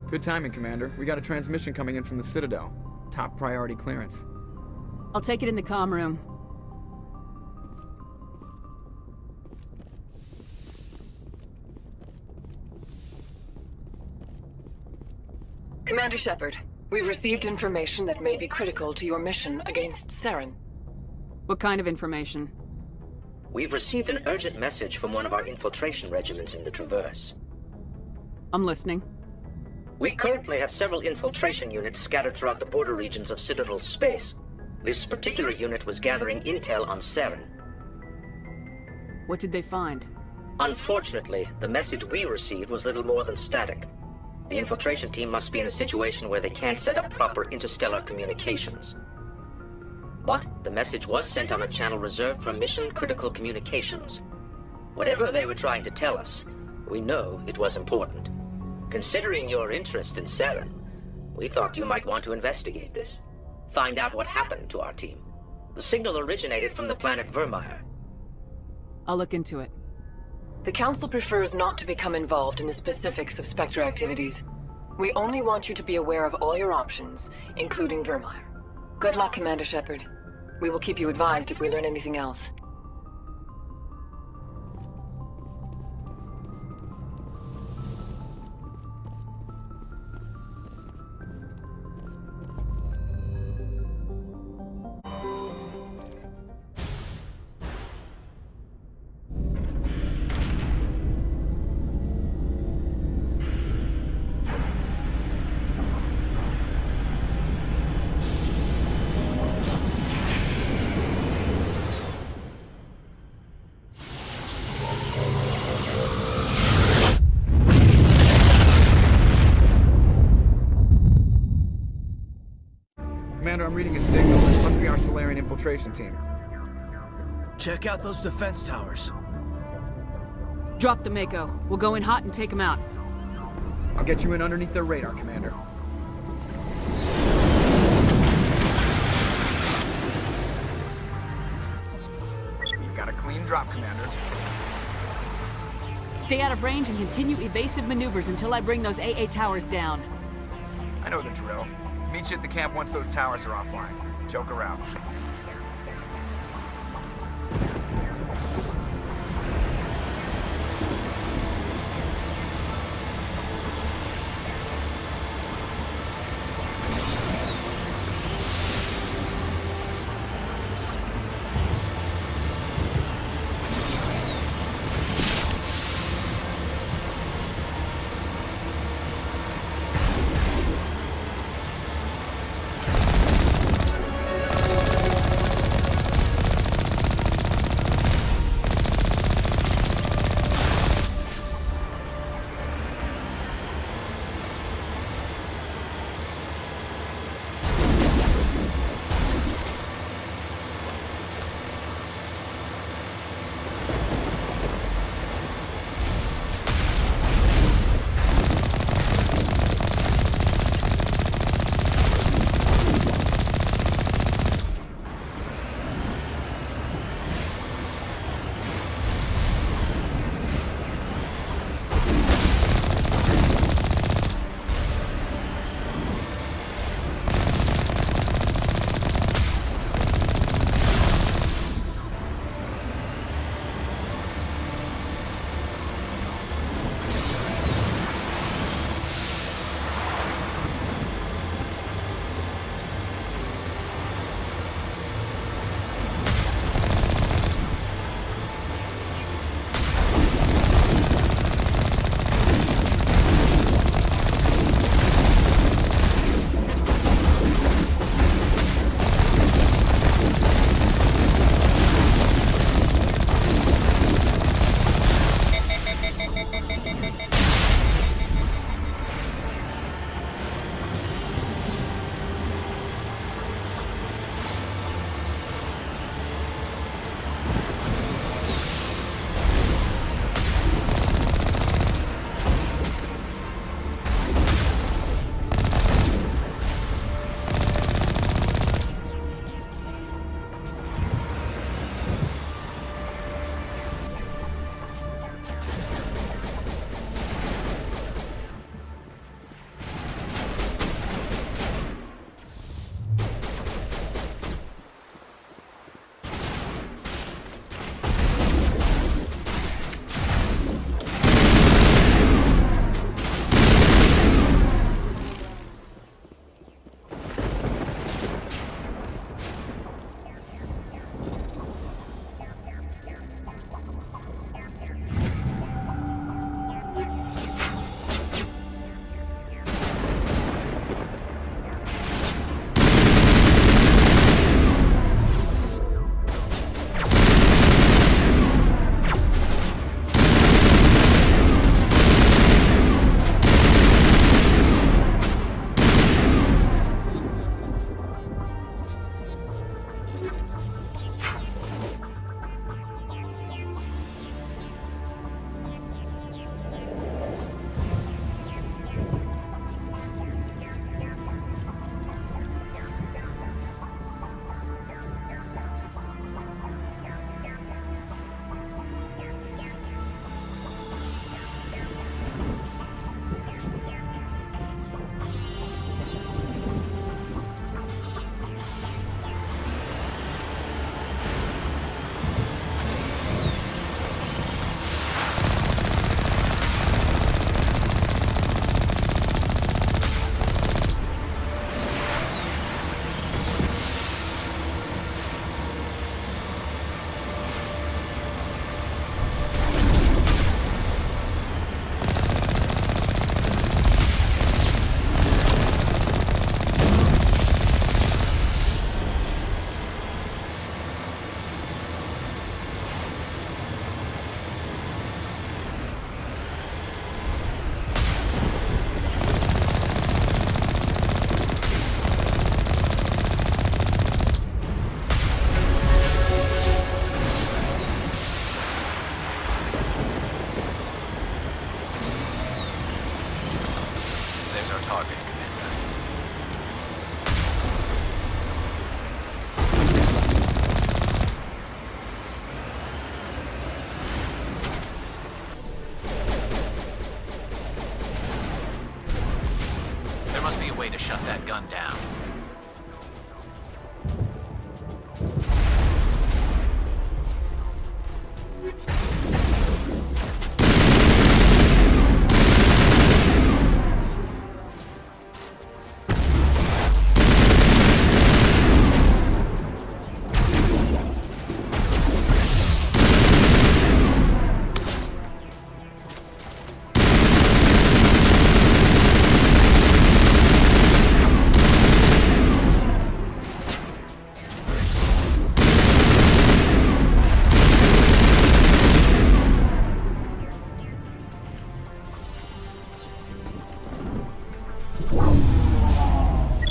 Good timing, Commander. We got a transmission coming in from the Citadel. Top priority clearance. I'll take it in the comm room. Commander Shepard, we've received information that may be critical to your mission against Saren. What kind of information? We've received an urgent message from one of our infiltration regiments in the Traverse. I'm listening. We currently have several infiltration units scattered throughout the border regions of Citadel space. This particular unit was gathering intel on Saren. What did they find? Unfortunately, the message we received was little more than static. The infiltration team must be in a situation where they can't set up proper interstellar communications. But the message was sent on a channel reserved for mission-critical communications. Whatever they were trying to tell us, we know it was important. Considering your interest in Saren, we thought you might want to investigate this. Find out what happened to our team. The signal originated from the planet Virmire. I'll look into it. The Council prefers not to become involved in the specifics of Spectre activities. We only want you to be aware of all your options, including Virmire. Good luck, Commander Shepard. We will keep you advised if we learn anything else. Commander, I'm reading a signal. It must be our Solarian infiltration team. Check out those defense towers. Drop the Mako. We'll go in hot and take them out. I'll get you in underneath their radar, Commander. You've got a clean drop, Commander. Stay out of range and continue evasive maneuvers until I bring those AA towers down. I know the drill. Meet you at the camp once those towers are offline. Joker out. our target, Commander. There must be a way to shut that gun down.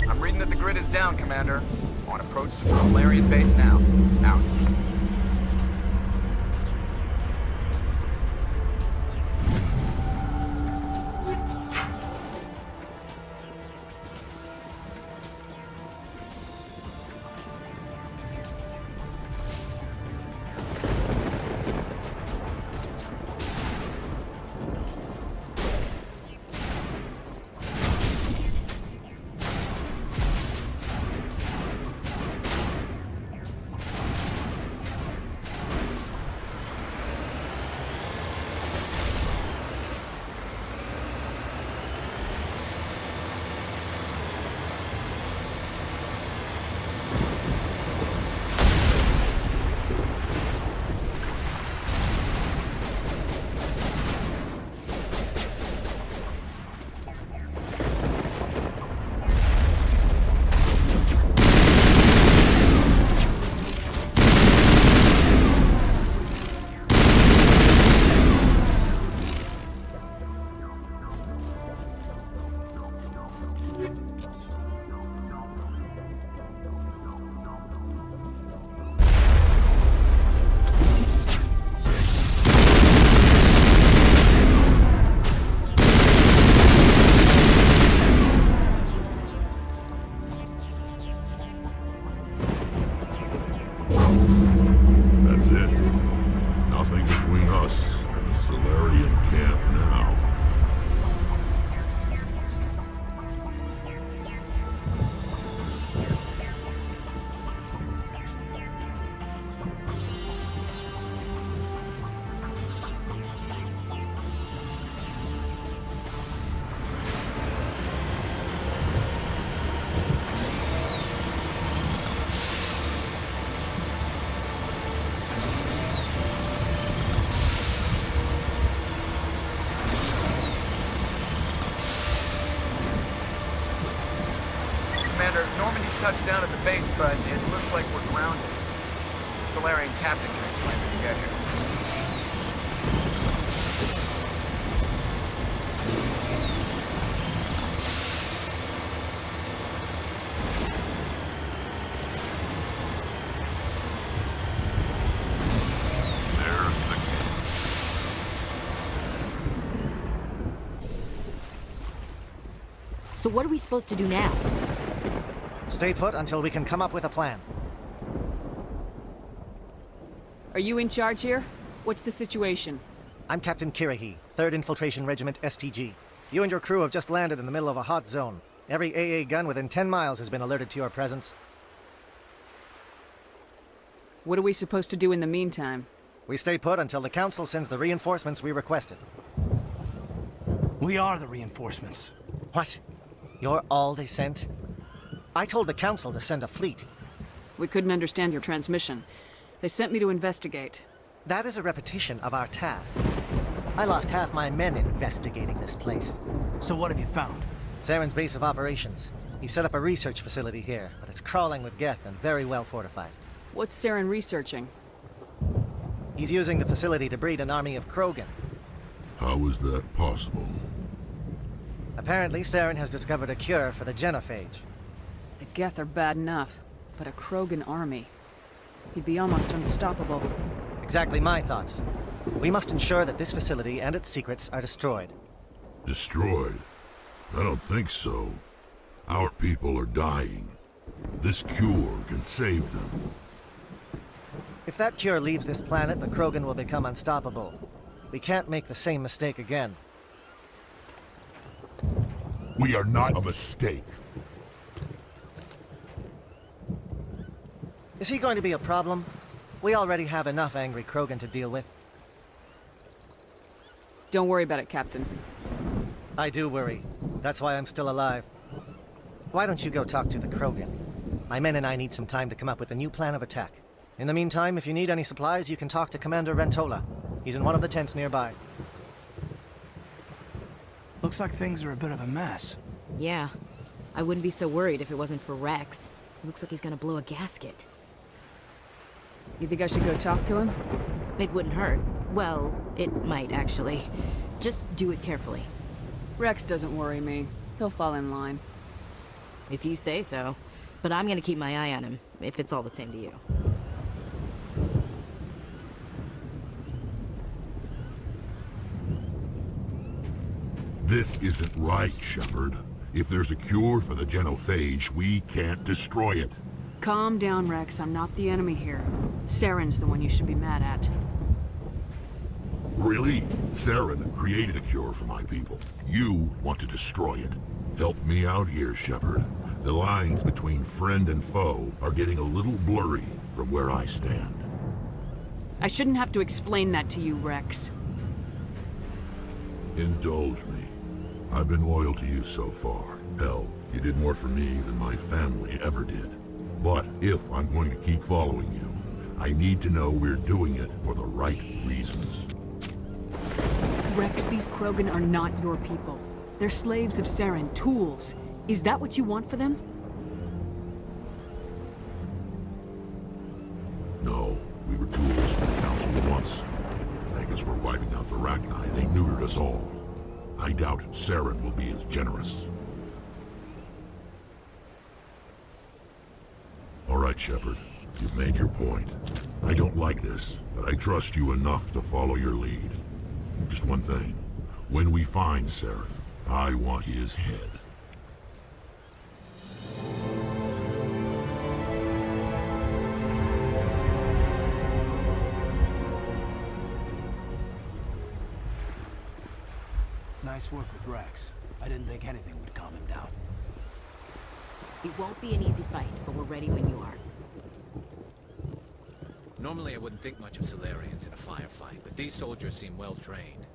I'm reading that the grid is down, Commander. On approach to the Solarian base now. Out. That's it. Nothing between us and the Solarian camp now. Commander, Normandy's touched down at the base, but it looks like we're grounded. The Solarian captain can explain when we get here. There's the camp. So what are we supposed to do now? Stay put until we can come up with a plan. Are you in charge here? What's the situation? I'm Captain Kirahi, 3rd Infiltration Regiment STG. You and your crew have just landed in the middle of a hot zone. Every AA gun within 10 miles has been alerted to your presence. What are we supposed to do in the meantime? We stay put until the Council sends the reinforcements we requested. We are the reinforcements. What? You're all they sent? I told the Council to send a fleet. We couldn't understand your transmission. They sent me to investigate. That is a repetition of our task. I lost half my men investigating this place. So what have you found? Saren's base of operations. He set up a research facility here, but it's crawling with Geth and very well fortified. What's Saren researching? He's using the facility to breed an army of Krogan. How is that possible? Apparently, Saren has discovered a cure for the genophage. The Geth are bad enough, but a Krogan army. He'd be almost unstoppable. Exactly my thoughts. We must ensure that this facility and its secrets are destroyed. Destroyed? I don't think so. Our people are dying. This cure can save them. If that cure leaves this planet, the Krogan will become unstoppable. We can't make the same mistake again. We are not a mistake. Is he going to be a problem? We already have enough angry Krogan to deal with. Don't worry about it, Captain. I do worry. That's why I'm still alive. Why don't you go talk to the Krogan? My men and I need some time to come up with a new plan of attack. In the meantime, if you need any supplies, you can talk to Commander Rentola. He's in one of the tents nearby. Looks like things are a bit of a mess. Yeah. I wouldn't be so worried if it wasn't for Rex. It looks like he's gonna blow a gasket. You think I should go talk to him? It wouldn't hurt. Well, it might, actually. Just do it carefully. Rex doesn't worry me. He'll fall in line. If you say so. But I'm gonna keep my eye on him, if it's all the same to you. This isn't right, Shepard. If there's a cure for the genophage, we can't destroy it. Calm down, Rex. I'm not the enemy here. Saren's the one you should be mad at. Really? Saren created a cure for my people. You want to destroy it. Help me out here, Shepard. The lines between friend and foe are getting a little blurry from where I stand. I shouldn't have to explain that to you, Rex. Indulge me. I've been loyal to you so far. Hell, you did more for me than my family ever did. But if I'm going to keep following you, I need to know we're doing it for the right reasons. Rex, these Krogan are not your people. They're slaves of Saren, tools. Is that what you want for them? No, we were tools for the Council once. Thank us for wiping out the Rachni. They neutered us all. I doubt Saren will be as generous. All right, Shepard. You've made your point. I don't like this, but I trust you enough to follow your lead. Just one thing. When we find Saren, I want his head. Nice work with Rex. I didn't think anything would calm him down. It won't be an easy fight, but we're ready when you are. Normally I wouldn't think much of Solarians in a firefight, but these soldiers seem well trained.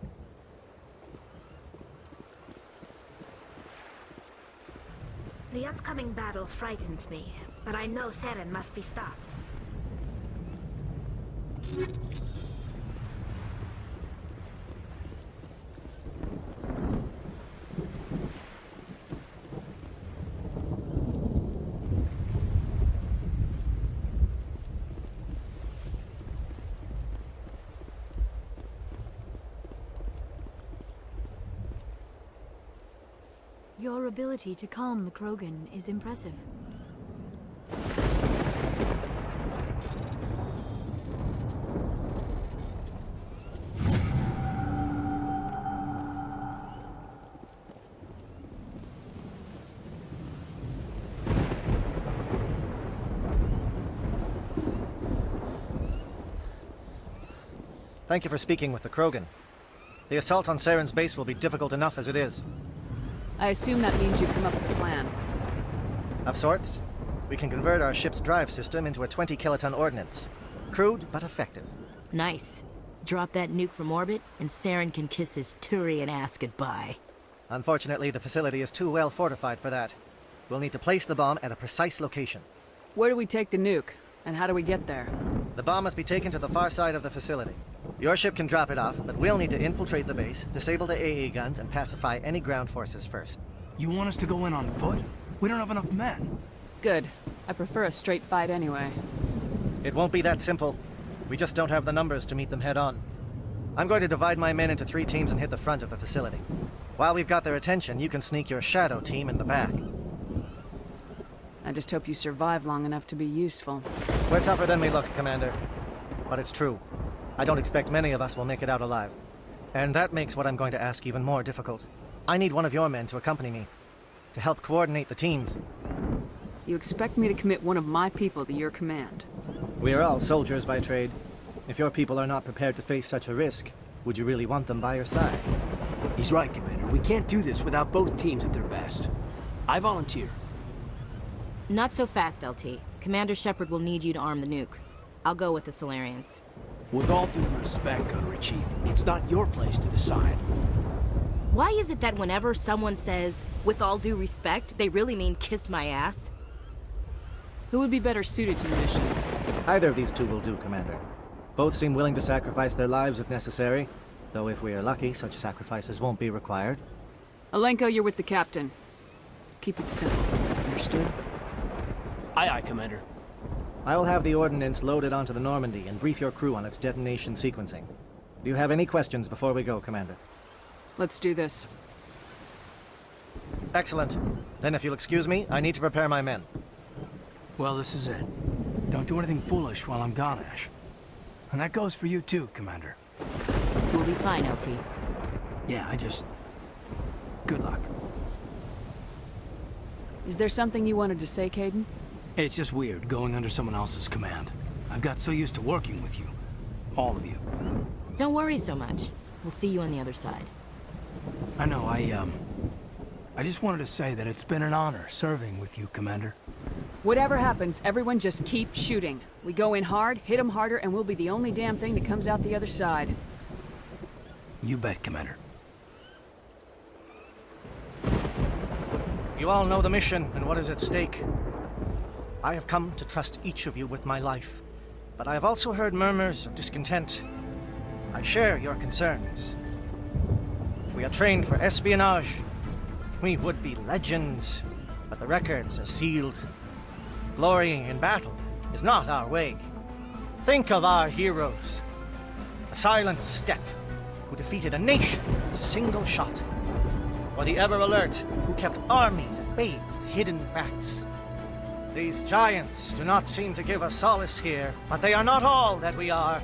The upcoming battle frightens me, but I know Saren must be stopped. Your ability to calm the Krogan is impressive. Thank you for speaking with the Krogan. The assault on Saren's base will be difficult enough as it is. I assume that means you've come up with a plan. Of sorts. We can convert our ship's drive system into a 20-kiloton ordnance. Crude, but effective. Nice. Drop that nuke from orbit, and Saren can kiss his Turian ass goodbye. Unfortunately, the facility is too well fortified for that. We'll need to place the bomb at a precise location. Where do we take the nuke? And how do we get there? The bomb must be taken to the far side of the facility. Your ship can drop it off, but we'll need to infiltrate the base, disable the AA guns, and pacify any ground forces first. You want us to go in on foot? We don't have enough men. Good. I prefer a straight fight anyway. It won't be that simple. We just don't have the numbers to meet them head-on. I'm going to divide my men into 3 teams and hit the front of the facility. While we've got their attention, you can sneak your shadow team in the back. I just hope you survive long enough to be useful. We're tougher than we look, Commander. But it's true. I don't expect many of us will make it out alive. And that makes what I'm going to ask even more difficult. I need one of your men to accompany me, to help coordinate the teams. You expect me to commit one of my people to your command? We are all soldiers by trade. If your people are not prepared to face such a risk, would you really want them by your side? He's right, Commander. We can't do this without both teams at their best. I volunteer. Not so fast, LT. Commander Shepard will need you to arm the nuke. I'll go with the Solarians. With all due respect, Gunnery Chief, it's not your place to decide. Why is it that whenever someone says, with all due respect, they really mean kiss my ass? Who would be better suited to the mission? Either of these two will do, Commander. Both seem willing to sacrifice their lives if necessary, though if we are lucky, such sacrifices won't be required. Alenko, you're with the captain. Keep it simple. Understood? Aye, aye, Commander. I will have the ordnance loaded onto the Normandy and brief your crew on its detonation sequencing. Do you have any questions before we go, Commander? Let's do this. Excellent. Then if you'll excuse me, I need to prepare my men. Well, this is it. Don't do anything foolish while I'm gone, Ash. And that goes for you too, Commander. We'll be fine, LT. Yeah, good luck. Is there something you wanted to say, Caden? It's just weird going under someone else's command. I've got so used to working with you. All of you. Don't worry so much. We'll see you on the other side. I know, I just wanted to say that it's been an honor serving with you, Commander. Whatever happens, everyone just keep shooting. We go in hard, hit them harder, and we'll be the only damn thing that comes out the other side. You bet, Commander. You all know the mission and what is at stake. I have come to trust each of you with my life, but I have also heard murmurs of discontent. I share your concerns. We are trained for espionage. We would be legends, but the records are sealed. Glorying in battle is not our way. Think of our heroes. The Silent Step, who defeated a nation with a single shot. Or the Ever Alert, who kept armies at bay with hidden facts. These giants do not seem to give us solace here, but they are not all that we are.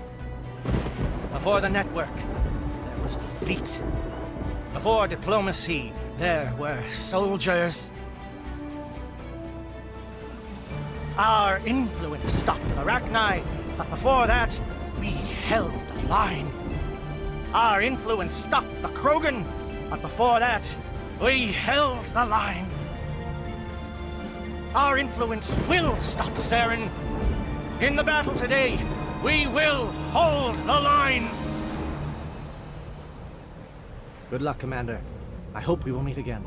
Before the network, there was the fleet. Before diplomacy, there were soldiers. Our influence stopped the Arachni, but before that, we held the line. Our influence stopped the Krogan, but before that, we held the line. Our influence will stop Saren. In the battle today, we will hold the line. Good luck, Commander. I hope we will meet again.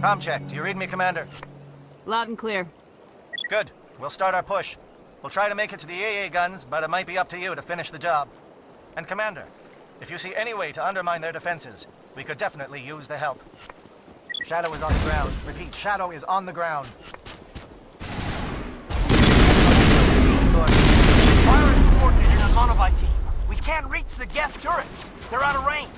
Comm check. Do you read me, Commander? Loud and clear. Good. We'll start our push. We'll try to make it to the AA guns, but it might be up to you to finish the job. And Commander, if you see any way to undermine their defenses, we could definitely use the help. Shadow is on the ground. Repeat, Shadow is on the ground. Fire is coordinated on Monovi team. We can't reach the Geth turrets. They're out of range.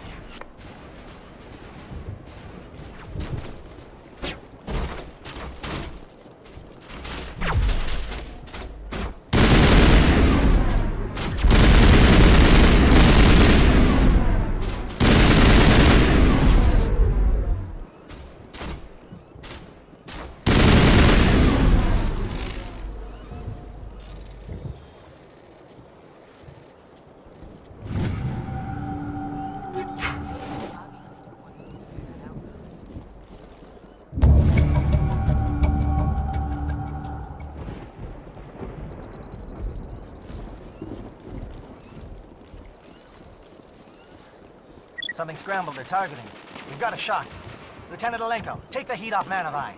Something scrambled. They're targeting. We've got a shot. Lieutenant Alenko, take the heat off Manovi.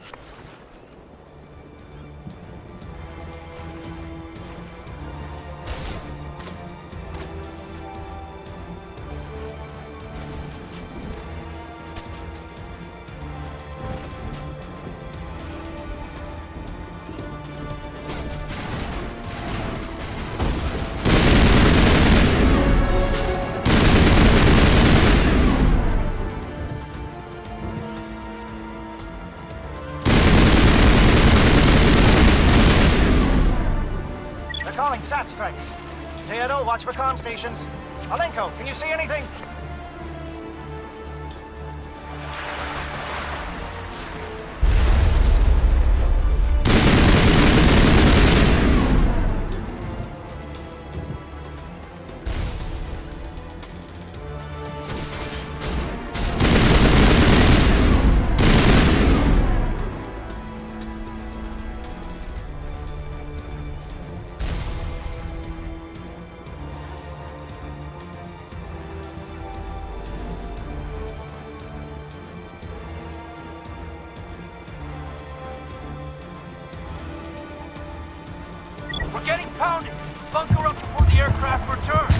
comm stations. Alenko, can you see anything? We're getting pounded! Bunker up before the aircraft return!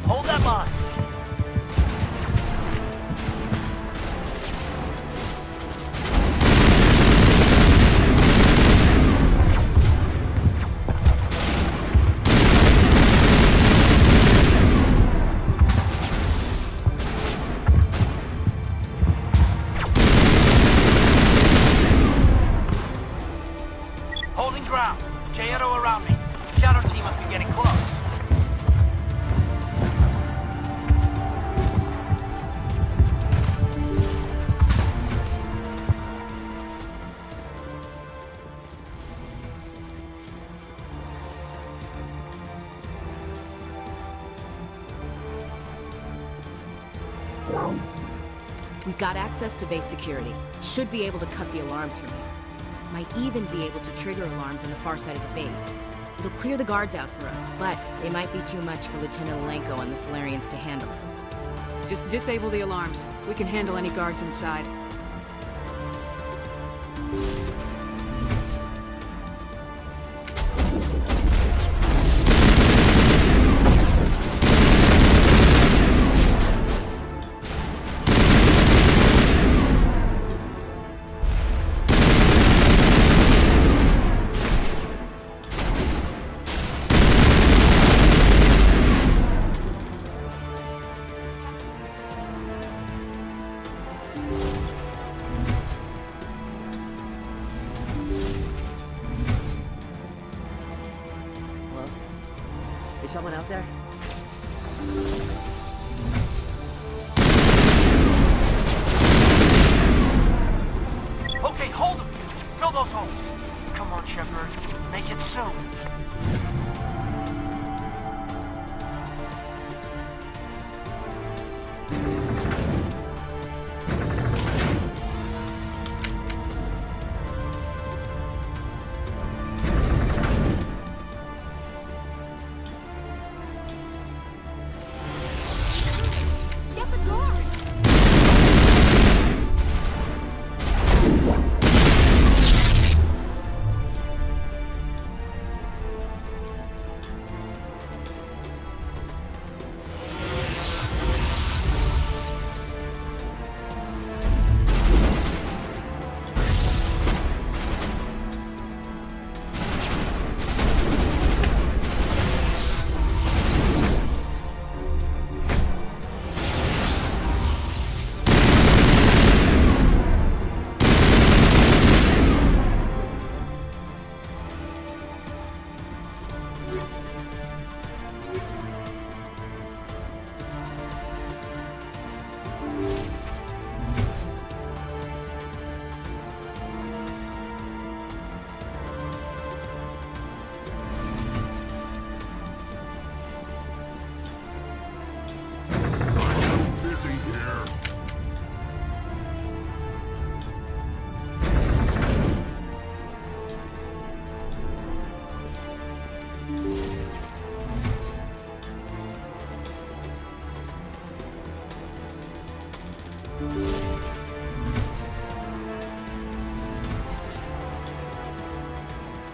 Hold that line. Holding ground. J-Edo around me. Shadow team must be getting close. We've got access to base security. Should be able to cut the alarms from here. Might even be able to trigger alarms on the far side of the base. It'll clear the guards out for us, but they might be too much for Lieutenant Alenko and the Solarians to handle. Just disable the alarms. We can handle any guards inside. Is someone out there? Okay, hold them here. Fill those holes. Come on, Shepard. Make it soon.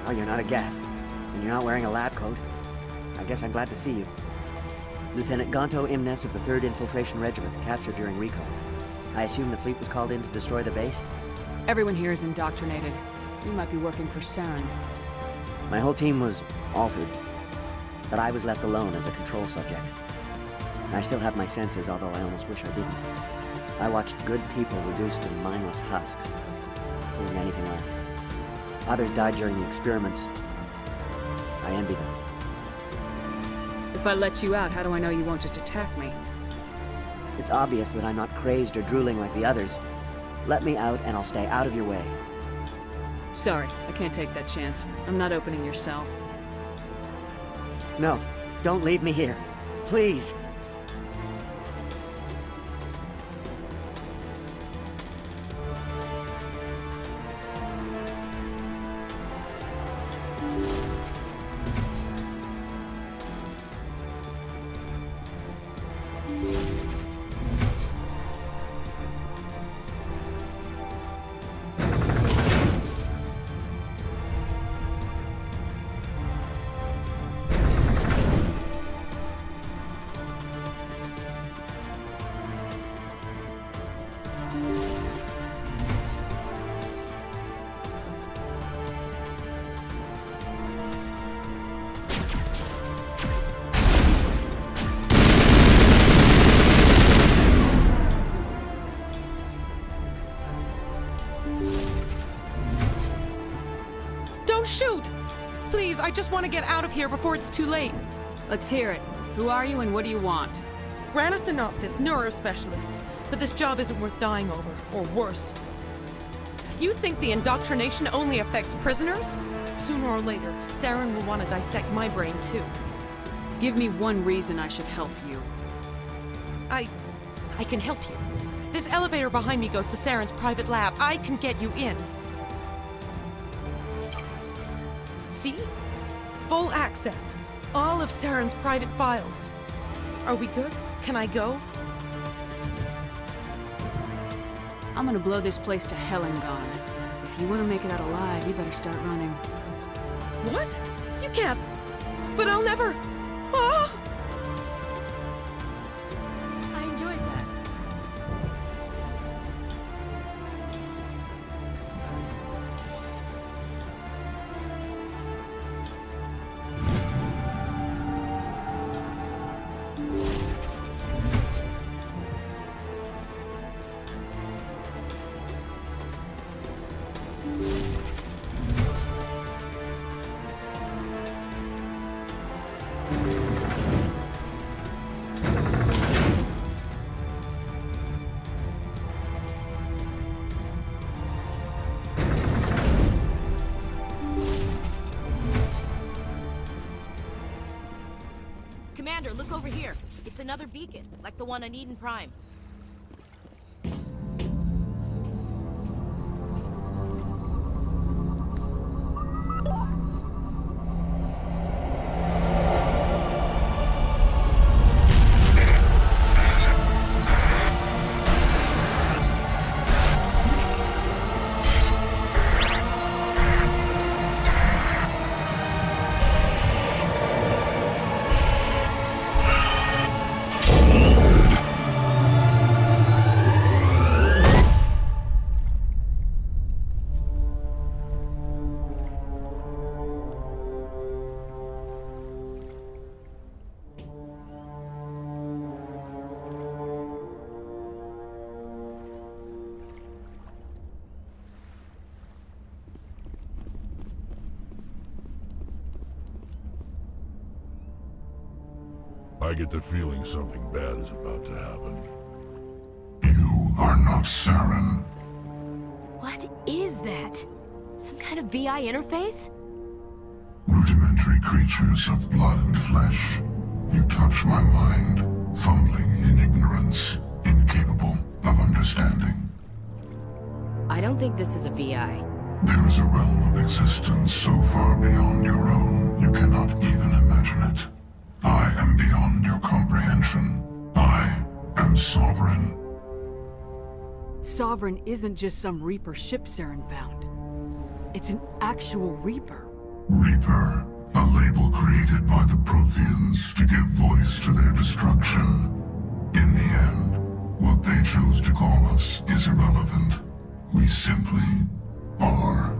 Oh, you're not a Gath. And You're not wearing a lab coat. I guess I'm glad to see you. Lieutenant Gonto Imnes of the 3rd Infiltration Regiment, captured during recon. I assume the fleet was called in to destroy the base? Everyone here is indoctrinated. You might be working for Saren. My whole team was altered, but I was left alone as a control subject. I still have my senses, although I almost wish I didn't. I watched good people reduced to mindless husks. There wasn't anything left. Others died during the experiments. I envy them. If I let you out, how do I know you won't just attack me? It's obvious that I'm not crazed or drooling like the others. Let me out and I'll stay out of your way. Sorry, I can't take that chance. I'm not opening your cell. No, don't leave me here. Please. Shoot! Please, I just want to get out of here before it's too late. Let's hear it. Who are you and what do you want? Ranathanoptis, neurospecialist. But this job isn't worth dying over, or worse. You think the indoctrination only affects prisoners? Sooner or later, Saren will want to dissect my brain too. Give me one reason I should help you. I can help you. This elevator behind me goes to Saren's private lab. I can get you in. See? Full access. All of Saren's private files. Are we good? Can I go? I'm gonna blow this place to hell and gone. If you want to make it out alive, you better start running. What? You can't. But I'll never. Ah! I enjoyed that. Commander, look over here. It's another beacon, like the one on Eden Prime. I get the feeling something bad is about to happen. You are not Saren. What is that? Some kind of VI interface? Rudimentary creatures of blood and flesh. You touch my mind, fumbling in ignorance, incapable of understanding. I don't think this is a VI. There is a realm of existence so far beyond your own, you cannot even imagine it. I am beyond your comprehension. I am Sovereign. Sovereign isn't just some Reaper ship Saren found. It's an actual Reaper. Reaper, A label created by the Protheans to give voice to their destruction. In the end, what they chose to call us is irrelevant. We simply are.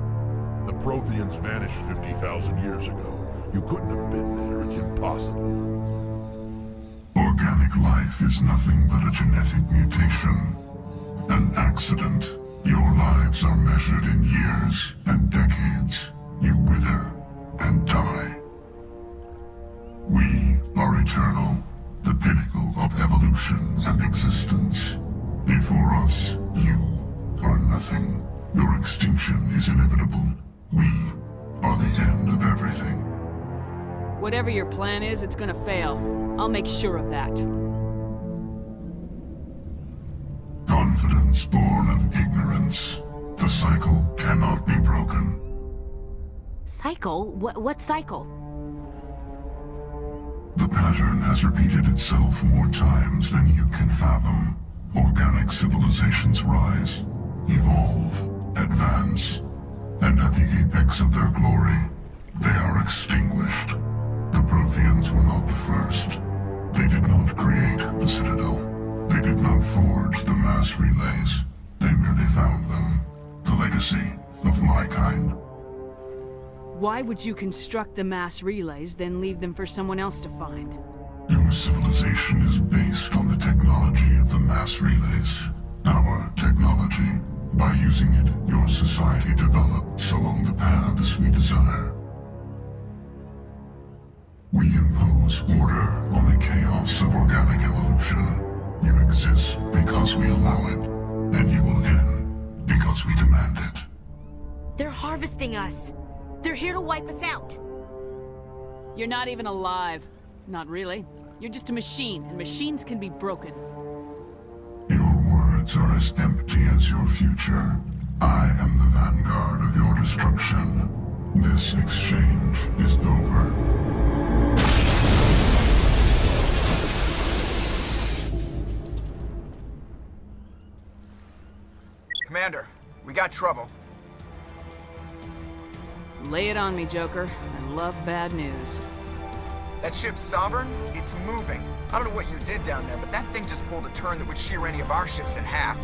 The Protheans vanished 50,000 years ago. You couldn't have been there. It's impossible. Organic life is nothing but a genetic mutation. An accident. Your lives are measured in years and decades. You wither and die. We are eternal, the pinnacle of evolution and existence. Before us, you are nothing. Your extinction is inevitable. We are the end of everything. Whatever your plan is, it's gonna fail. I'll make sure of that. Confidence born of ignorance. The cycle cannot be broken. Cycle? What cycle? The pattern has repeated itself more times than you can fathom. Organic civilizations rise, evolve, advance, and at the apex of their glory, they are extinguished. The Protheans were not the first. They did not create the Citadel. They did not forge the mass relays. They merely found them. The legacy of my kind. Why would you construct the mass relays, then leave them for someone else to find? Your civilization is based on the technology of the mass relays. Our technology. By using it, your society develops along the paths we desire. We impose order on the chaos of organic evolution. You exist because we allow it, and you will end because we demand it. They're harvesting us. They're here to wipe us out. You're not even alive. Not really. You're just a machine, and machines can be broken. Your words are as empty as your future. I am the vanguard of your destruction. This exchange is over. Commander, we got trouble. Lay it on me, Joker. I love bad news. That ship's Sovereign? It's moving. I don't know what you did down there, but that thing just pulled a turn that would shear any of our ships in half.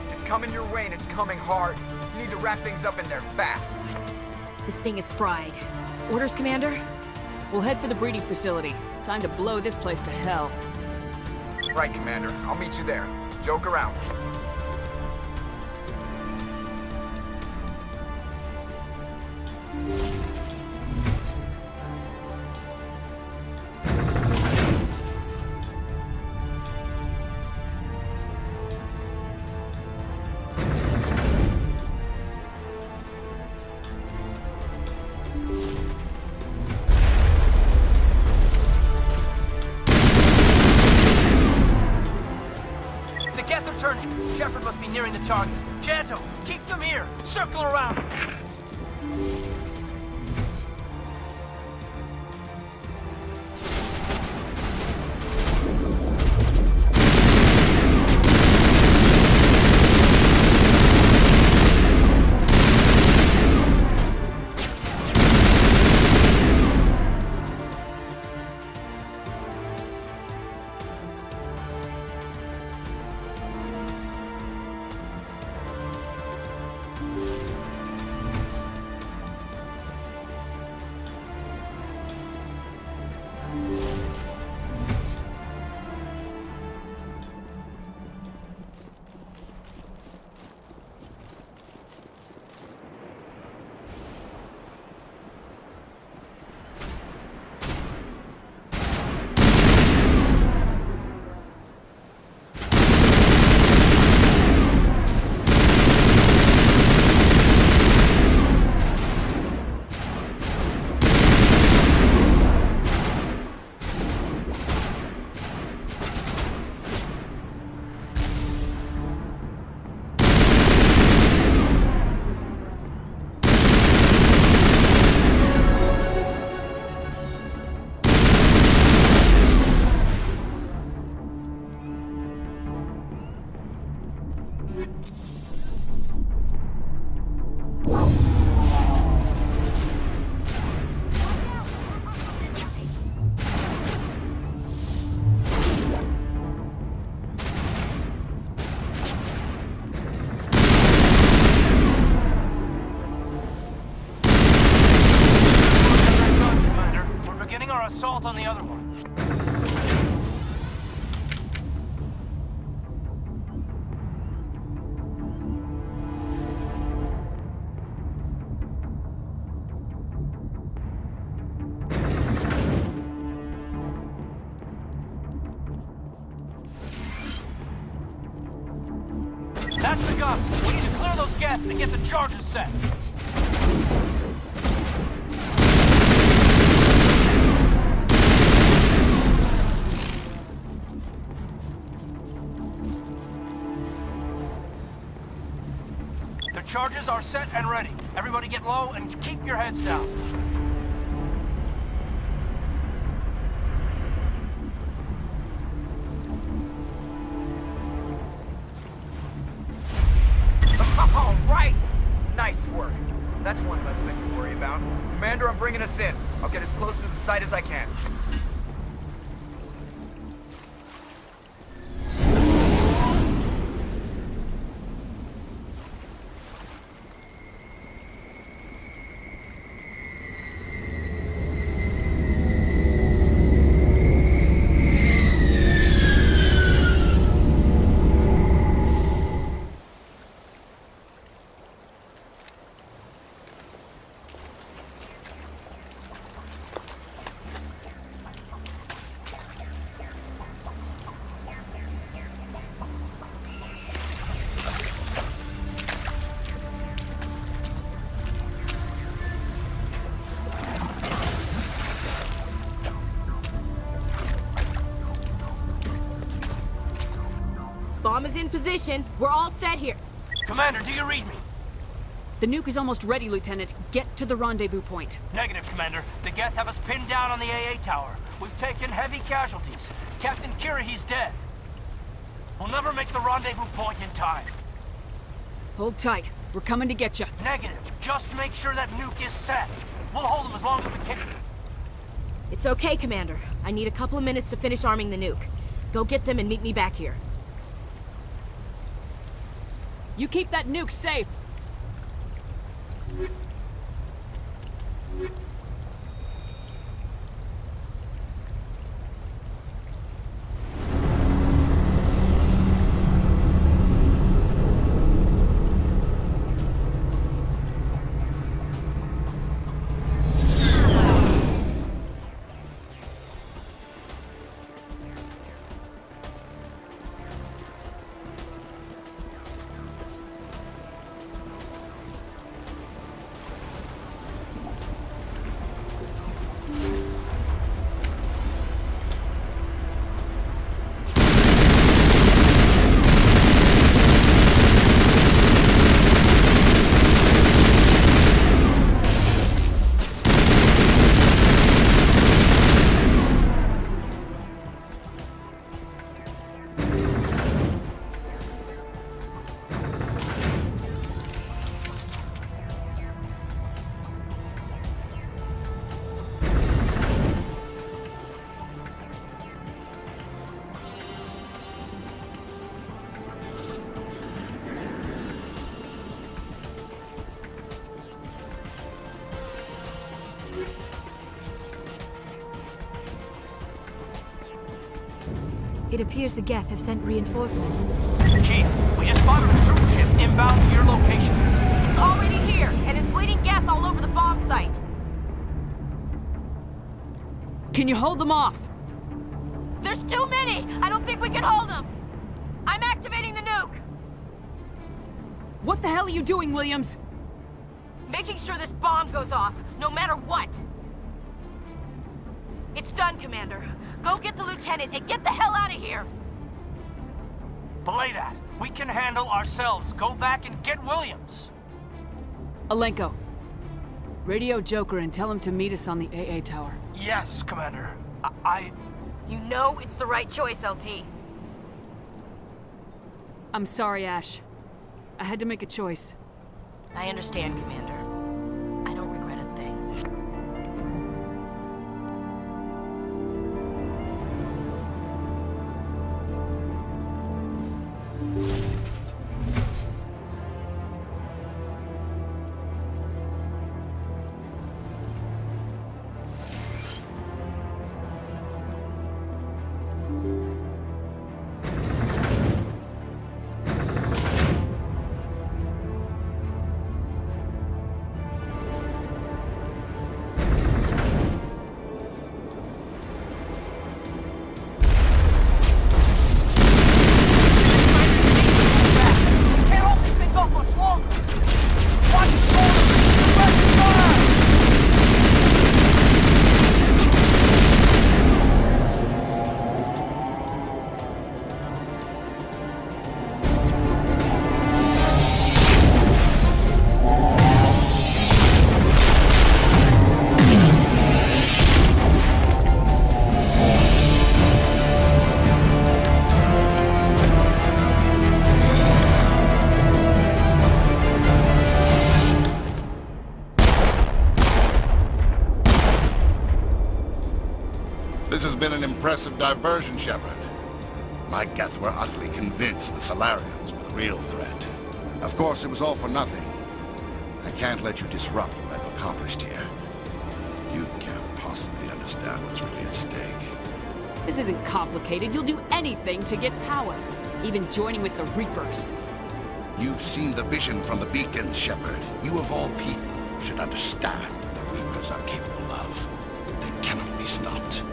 It's coming your way, and it's coming hard. You need to wrap things up in there fast. This thing is fried. Orders, Commander? We'll head for the breeding facility. Time to blow this place to hell. Right, Commander. I'll meet you there. Joker out. The Geth are turning. Shepard must be nearing the target. Janto, keep them here. Circle around them. assault on the other one. That's the gun. We need to clear those gaps and get the charges set. The charges are set and ready. Everybody get low and keep your heads down. All right! Nice work. That's one less thing to worry about. Commander, I'm bringing us in. I'll get as close to the site as I can. Bomb is in position. We're all set here. Commander, do you read me? The nuke is almost ready, Lieutenant. Get to the rendezvous point. Negative, Commander. The Geth have us pinned down on the AA tower. We've taken heavy casualties. Captain Kirahi's dead. We'll never make the rendezvous point in time. Hold tight. We're coming to get you. Negative. Just make sure that nuke is set. We'll hold them as long as we can. It's okay, Commander. I need a couple of minutes to finish arming the nuke. Go get them and meet me back here. You keep that nuke safe. It appears the Geth have sent reinforcements. Chief, we just spotted a troop ship inbound to your location. It's already here, and is bleeding Geth all over the bomb site. Can you hold them off? There's too many! I don't think we can hold them! I'm activating the nuke! What the hell are you doing, Williams? Making sure this bomb goes off, no matter what! It's done, Commander. Go get the lieutenant and get the hell out of here! Belay that. We can handle ourselves. Go back and get Williams. Alenko. Radio Joker and tell him to meet us on the AA tower. Yes, Commander. You know it's the right choice, LT. I'm sorry, Ash. I had to make a choice. I understand, Commander. I don't regret a thing. This has been an impressive diversion, Shepard. My Geth were utterly convinced the Solarians were the real threat. Of course, it was all for nothing. I can't let you disrupt what I've accomplished here. You can't possibly understand what's really at stake. This isn't complicated. You'll do anything to get power, even joining with the Reapers. You've seen the vision from the beacons, Shepard. You of all people should understand what the Reapers are capable of. They cannot be stopped.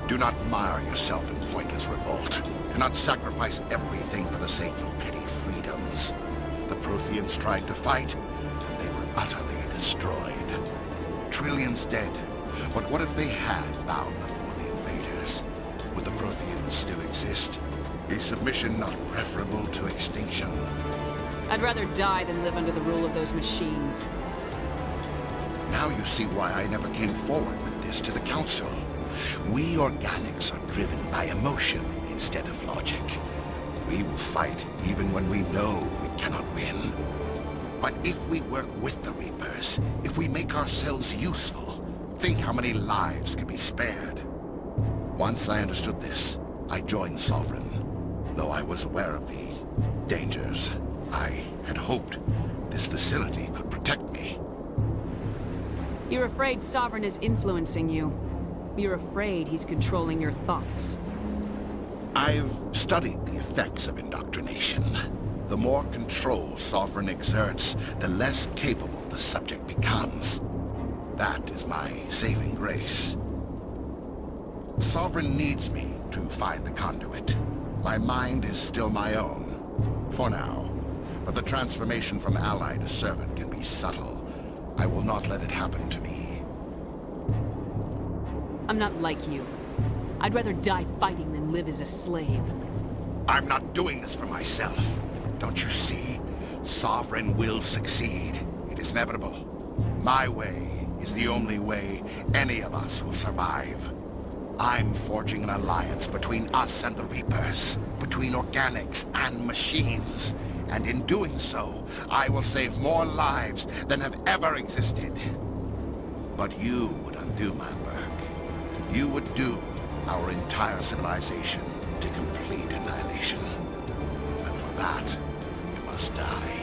Do not mire yourself in pointless revolt. Do not sacrifice everything for the sake of petty freedoms. The Protheans tried to fight, and they were utterly destroyed. Trillions dead. But what if they had bowed before the invaders? Would the Protheans still exist? Is submission not preferable to extinction? I'd rather die than live under the rule of those machines. Now you see why I never came forward with this to the Council. We organics are driven by emotion instead of logic. We will fight even when we know we cannot win. But if we work with the Reapers, if we make ourselves useful, think how many lives could be spared. Once I understood this, I joined Sovereign, though I was aware of the dangers. I had hoped this facility could protect me. You're afraid Sovereign is influencing you. You're afraid he's controlling your thoughts. I've studied the effects of indoctrination. The more control Sovereign exerts, the less capable the subject becomes. That is my saving grace. Sovereign needs me to find the conduit. My mind is still my own, for now. But the transformation from ally to servant can be subtle. I will not let it happen to me. I'm not like you. I'd rather die fighting than live as a slave. I'm not doing this for myself. Don't you see? Sovereign will succeed. It is inevitable. My way is the only way any of us will survive. I'm forging an alliance between us and the Reapers, between organics and machines. And in doing so, I will save more lives than have ever existed. But you would undo my work. You would doom our entire civilization to complete annihilation. And for that, you must die.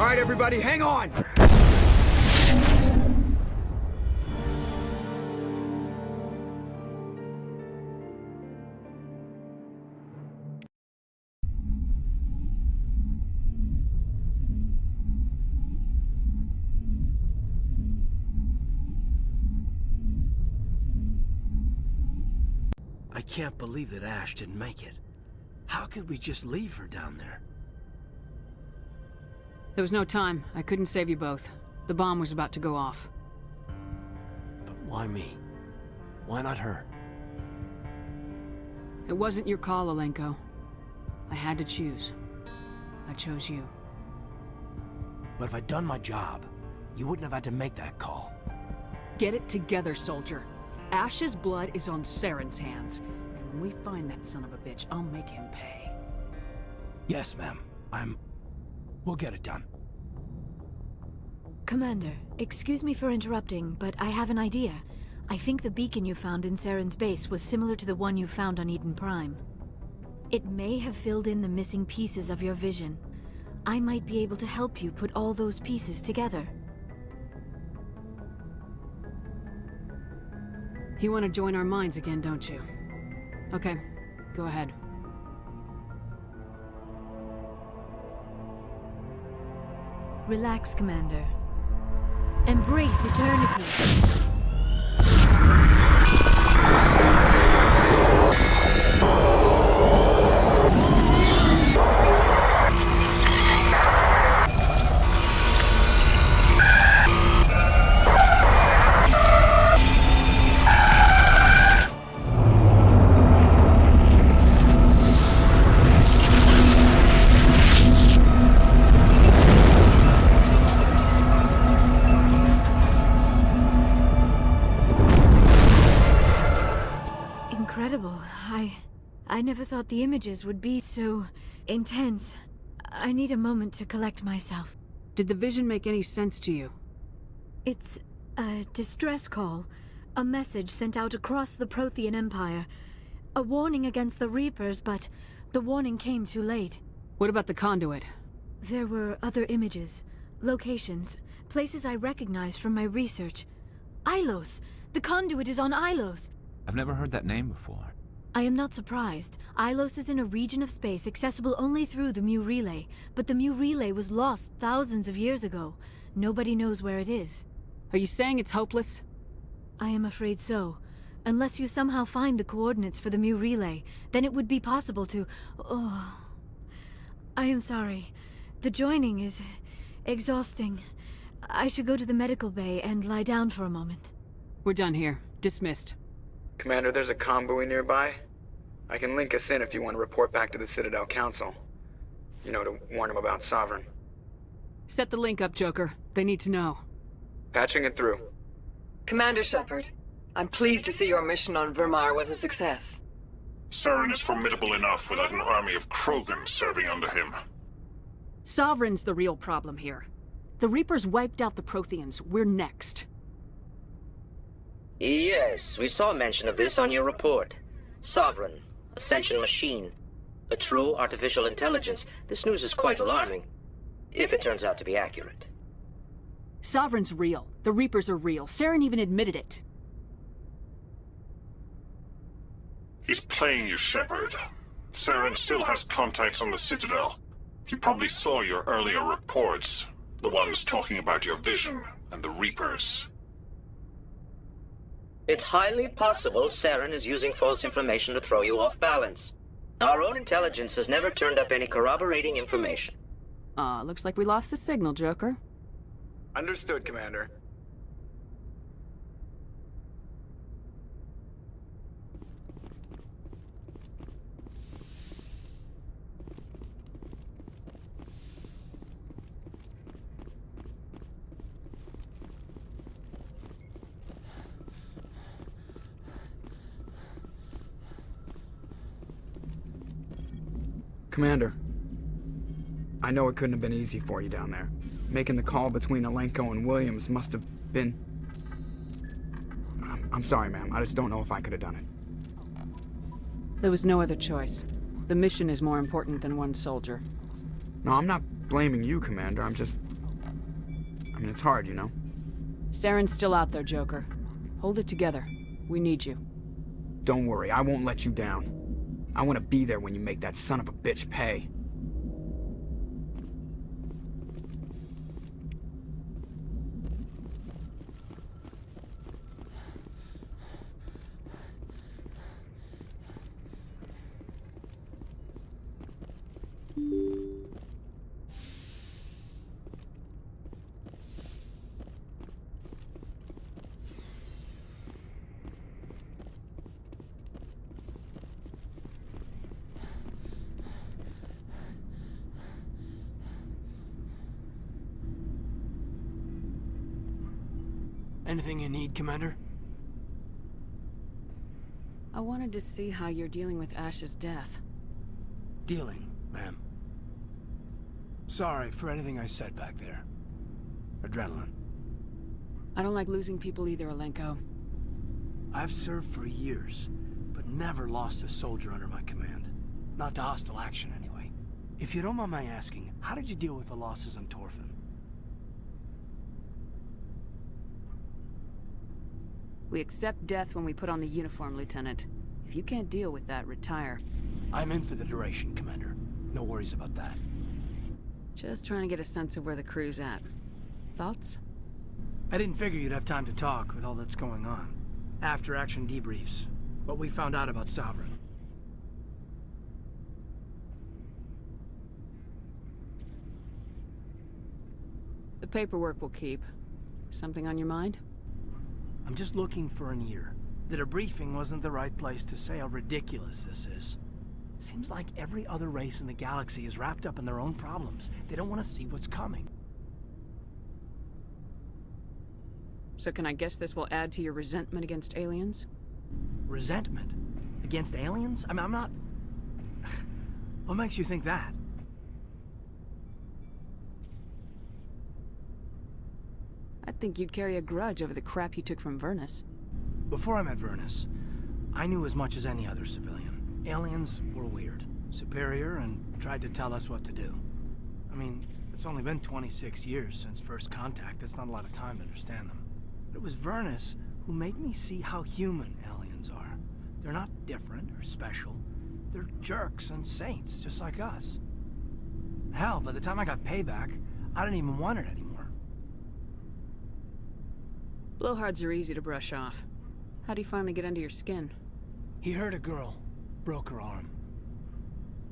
All right, everybody, hang on! I can't believe that Ash didn't make it. How could we just leave her down there? There was no time. I couldn't save you both. The bomb was about to go off. But why me? Why not her? It wasn't your call, Alenko. I had to choose. I chose you. But if I'd done my job, you wouldn't have had to make that call. Get it together, soldier. Ash's blood is on Saren's hands, and when we find that son of a bitch, I'll make him pay. Yes, ma'am. We'll get it done. Commander, excuse me for interrupting, but I have an idea. I think the beacon you found in Saren's base was similar to the one you found on Eden Prime. It may have filled in the missing pieces of your vision. I might be able to help you put all those pieces together. You want to join our minds again, don't you? Okay, go ahead. Relax, Commander. Embrace eternity. Incredible. I never thought the images would be so intense. I need a moment to collect myself. Did the vision make any sense to you? It's a distress call. A message sent out across the Prothean Empire. A warning against the Reapers, but the warning came too late. What about the conduit? There were other images, locations, places I recognized from my research. Ilos! The conduit is on Ilos! I've never heard that name before. I am not surprised. Ilos is in a region of space accessible only through the Mu Relay, but the Mu Relay was lost thousands of years ago. Nobody knows where it is. Are you saying it's hopeless? I am afraid so. Unless you somehow find the coordinates for the Mu Relay, then it would be possible to... Oh... I am sorry. The joining is... exhausting. I should go to the medical bay and lie down for a moment. We're done here. Dismissed. Commander, there's a comm buoy nearby. I can link us in if you want to report back to the Citadel Council. You know, to warn them about Sovereign. Set the link up, Joker. They need to know. Patching it through. Commander Shepard, I'm pleased to see your mission on Virmire was a success. Saren is formidable enough without an army of Krogan serving under him. Sovereign's the real problem here. The Reapers wiped out the Protheans. We're next. Yes, we saw mention of this on your report. Sovereign, Ascension machine, a true artificial intelligence. This news is quite alarming, if it turns out to be accurate. Sovereign's real. The Reapers are real. Saren even admitted it. He's playing you, Shepard. Saren still has contacts on the Citadel. He probably saw your earlier reports, the ones talking about your vision and the Reapers. It's highly possible Saren is using false information to throw you off balance. Our own intelligence has never turned up any corroborating information. Looks like we lost the signal, Joker. Understood, Commander. Commander, I know it couldn't have been easy for you down there. Making the call between Alenko and Williams must have been... I'm sorry, ma'am. I just don't know if I could have done it. There was no other choice. The mission is more important than one soldier. No, I'm not blaming you, Commander. I'm just... I mean, it's hard, you know? Saren's still out there, Joker. Hold it together. We need you. Don't worry, I won't let you down. I want to be there when you make that son of a bitch pay. Anything you need, Commander? I wanted to see how you're dealing with Ash's death. Dealing, ma'am. Sorry for anything I said back there. Adrenaline. I don't like losing people either, Alenko. I've served for years, but never lost a soldier under my command. Not to hostile action, anyway. If you don't mind my asking, how did you deal with the losses on Torfin? We accept death when we put on the uniform, Lieutenant. If you can't deal with that, retire. I'm in for the duration, Commander. No worries about that. Just trying to get a sense of where the crew's at. Thoughts? I didn't figure you'd have time to talk with all that's going on. After-action debriefs. What we found out about Sovereign. The paperwork will keep. Something on your mind? I'm just looking for an ear. The debriefing wasn't the right place to say how ridiculous this is. Seems like every other race in the galaxy is wrapped up in their own problems. They don't want to see what's coming. So can I guess this will add to your resentment against aliens? Resentment? Against aliens? I mean, I'm not... What makes you think that? I think you'd carry a grudge over the crap you took from Vernus. Before I met Vernus, I knew as much as any other civilian. Aliens were weird, superior, and tried to tell us what to do. I mean, it's only been 26 years since first contact. That's not a lot of time to understand them. But it was Vernus who made me see how human aliens are. They're not different or special. They're jerks and saints, just like us. Hell, by the time I got payback, I didn't even want it anymore. Blowhards are easy to brush off. How'd he finally get under your skin? He hurt a girl, broke her arm.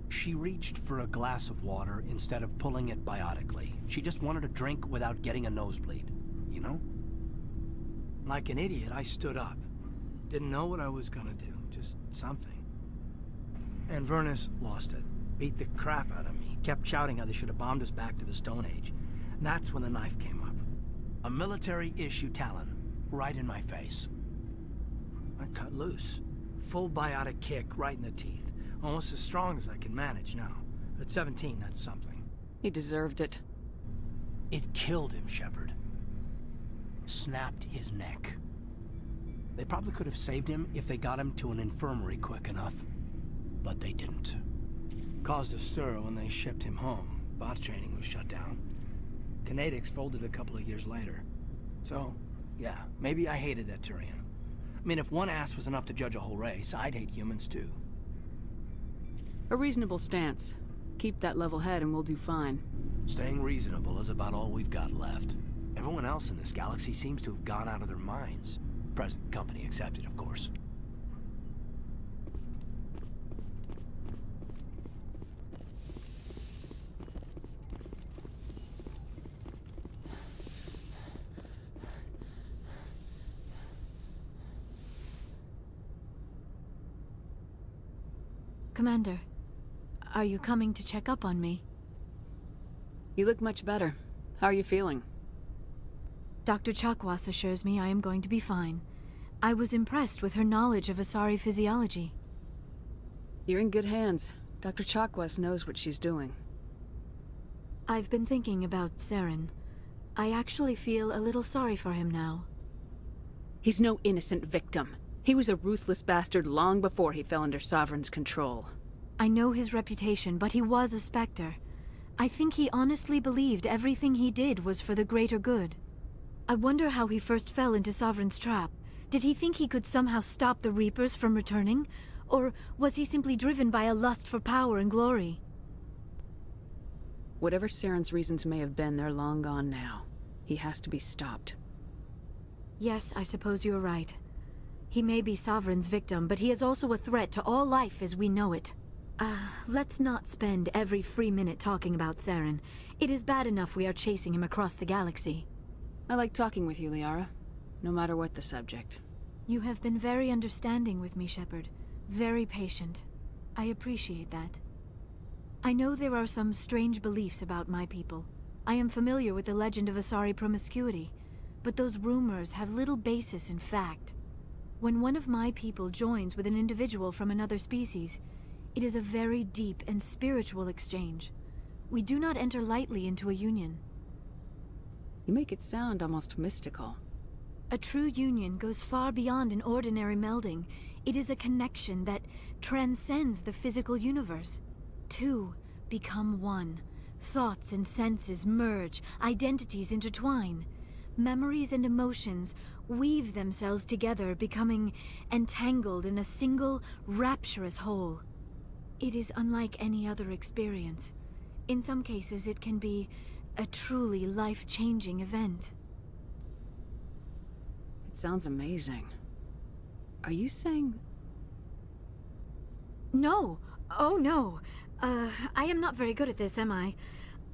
She reached for a glass of water instead of pulling it biotically. She just wanted a drink without getting a nosebleed, you know? Like an idiot, I stood up. Didn't know what I was gonna do, just something. And Vernus lost it. Beat the crap out of me. Kept shouting how they should have bombed us back to the Stone Age. And that's when the knife came up. A military-issue talon, right in my face. I cut loose. Full biotic kick right in the teeth. Almost as strong as I can manage now. At 17, that's something. He deserved it. It killed him, Shepard. Snapped his neck. They probably could have saved him if they got him to an infirmary quick enough. But they didn't. Caused a stir when they shipped him home. Bot training was shut down. Kinetics folded a couple of years later. So, yeah, maybe I hated that Turian. I mean, if one ass was enough to judge a whole race, I'd hate humans too. A reasonable stance. Keep that level head and we'll do fine. Staying reasonable is about all we've got left. Everyone else in this galaxy seems to have gone out of their minds. Present company accepted, of course. Commander, are you coming to check up on me? You look much better. How are you feeling? Dr. Chakwas assures me I am going to be fine. I was impressed with her knowledge of Asari physiology. You're in good hands. Dr. Chakwas knows what she's doing. I've been thinking about Saren. I actually feel a little sorry for him now. He's no innocent victim. He was a ruthless bastard long before he fell under Sovereign's control. I know his reputation, but he was a Spectre. I think he honestly believed everything he did was for the greater good. I wonder how he first fell into Sovereign's trap. Did he think he could somehow stop the Reapers from returning? Or was he simply driven by a lust for power and glory? Whatever Saren's reasons may have been, they're long gone now. He has to be stopped. Yes, I suppose you're right. He may be Sovereign's victim, but he is also a threat to all life as we know it. Let's not spend every free minute talking about Saren. It is bad enough we are chasing him across the galaxy. I like talking with you, Liara. No matter what the subject. You have been very understanding with me, Shepard. Very patient. I appreciate that. I know there are some strange beliefs about my people. I am familiar with the legend of Asari promiscuity, but those rumors have little basis in fact. When one of my people joins with an individual from another species, it is a very deep and spiritual exchange. We do not enter lightly into a union. You make it sound almost mystical. A true union goes far beyond an ordinary melding. It is a connection that transcends the physical universe. Two become one. Thoughts and senses merge, identities intertwine. Memories and emotions weave themselves together, becoming entangled in a single, rapturous whole. It is unlike any other experience. In some cases, it can be a truly life-changing event. It sounds amazing. Are you saying... No! Oh, no! I am not very good at this, am I?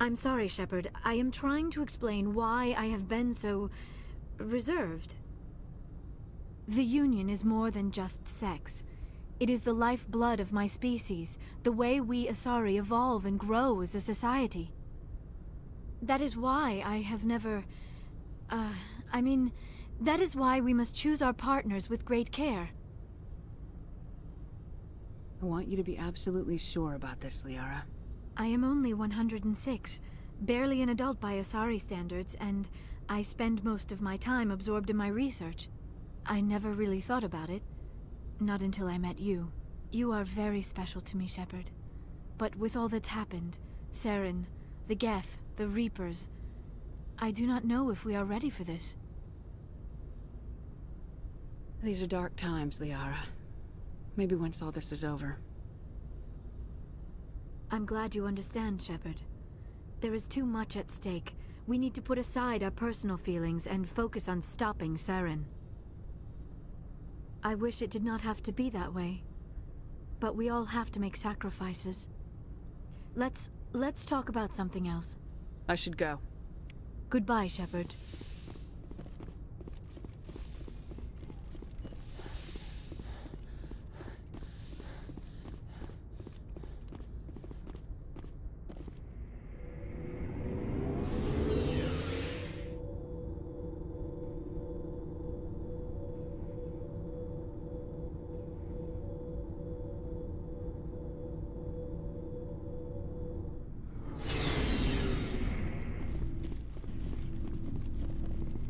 I'm sorry, Shepard. I am trying to explain why I have been so... reserved. The Union is more than just sex. It is the lifeblood of my species, the way we Asari evolve and grow as a society. That is why I have never... that is why we must choose our partners with great care. I want you to be absolutely sure about this, Liara. I am only 106, barely an adult by Asari standards, and I spend most of my time absorbed in my research. I never really thought about it. Not until I met you. You are very special to me, Shepard. But with all that's happened, Saren, the Geth, the Reapers, I do not know if we are ready for this. These are dark times, Liara. Maybe once all this is over. I'm glad you understand, Shepard. There is too much at stake. We need to put aside our personal feelings and focus on stopping Saren. I wish it did not have to be that way. But we all have to make sacrifices. Let's talk about something else. I should go. Goodbye, Shepard.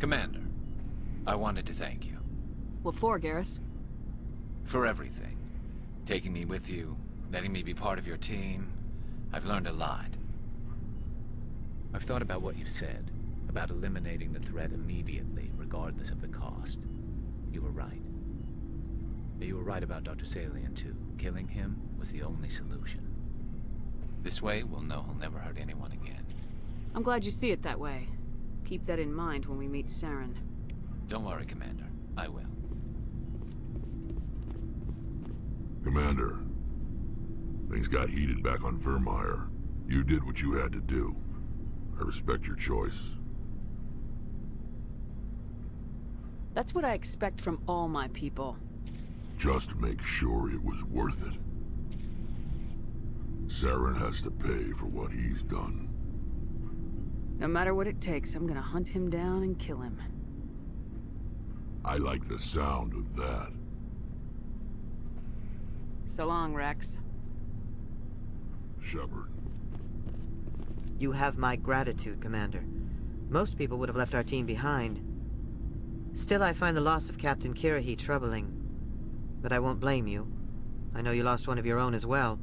Commander, I wanted to thank you. What for, Garrus? For everything. Taking me with you, letting me be part of your team. I've learned a lot. I've thought about what you said, about eliminating the threat immediately, regardless of the cost. You were right. You were right about Dr. Salian, too. Killing him was the only solution. This way, we'll know he'll never hurt anyone again. I'm glad you see it that way. Keep that in mind when we meet Saren. Don't worry, Commander. I will. Commander, things got heated back on Virmire. You did what you had to do. I respect your choice. That's what I expect from all my people. Just make sure it was worth it. Saren has to pay for what he's done. No matter what it takes, I'm gonna hunt him down and kill him. I like the sound of that. So long, Rex. Shepard. You have my gratitude, Commander. Most people would have left our team behind. Still, I find the loss of Captain Kirrahe troubling. But I won't blame you. I know you lost one of your own as well.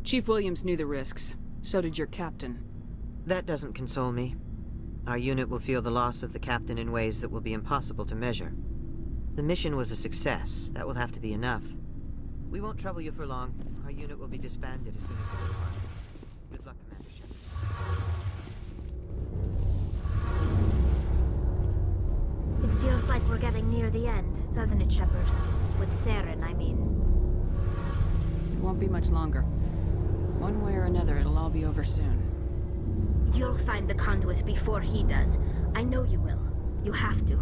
Chief Williams knew the risks. So did your captain. That doesn't console me. Our unit will feel the loss of the captain in ways that will be impossible to measure. The mission was a success. That will have to be enough. We won't trouble you for long. Our unit will be disbanded as soon as we depart. Good luck, Commander Shepard. It feels like we're getting near the end, doesn't it, Shepard? With Saren, I mean. It won't be much longer. One way or another, it'll all be over soon. You'll find the conduit before he does. I know you will. You have to.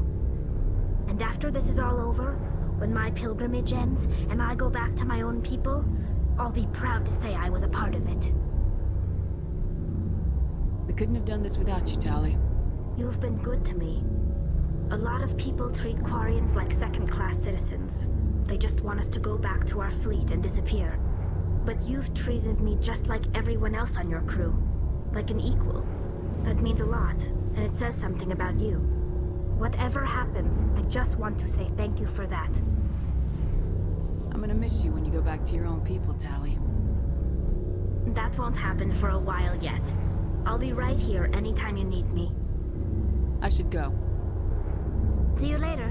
And after this is all over, when my pilgrimage ends and I go back to my own people, I'll be proud to say I was a part of it. We couldn't have done this without you, Tali. You've been good to me. A lot of people treat Quarians like second-class citizens. They just want us to go back to our fleet and disappear. But you've treated me just like everyone else on your crew. Like an equal. That means a lot, and it says something about you. Whatever happens, I just want to say thank you for that. I'm gonna miss you when you go back to your own people, Tali. That won't happen for a while yet. I'll be right here anytime you need me. I should go. See you later.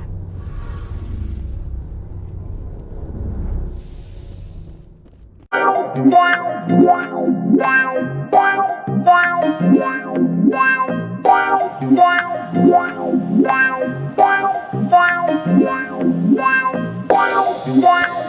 Wow.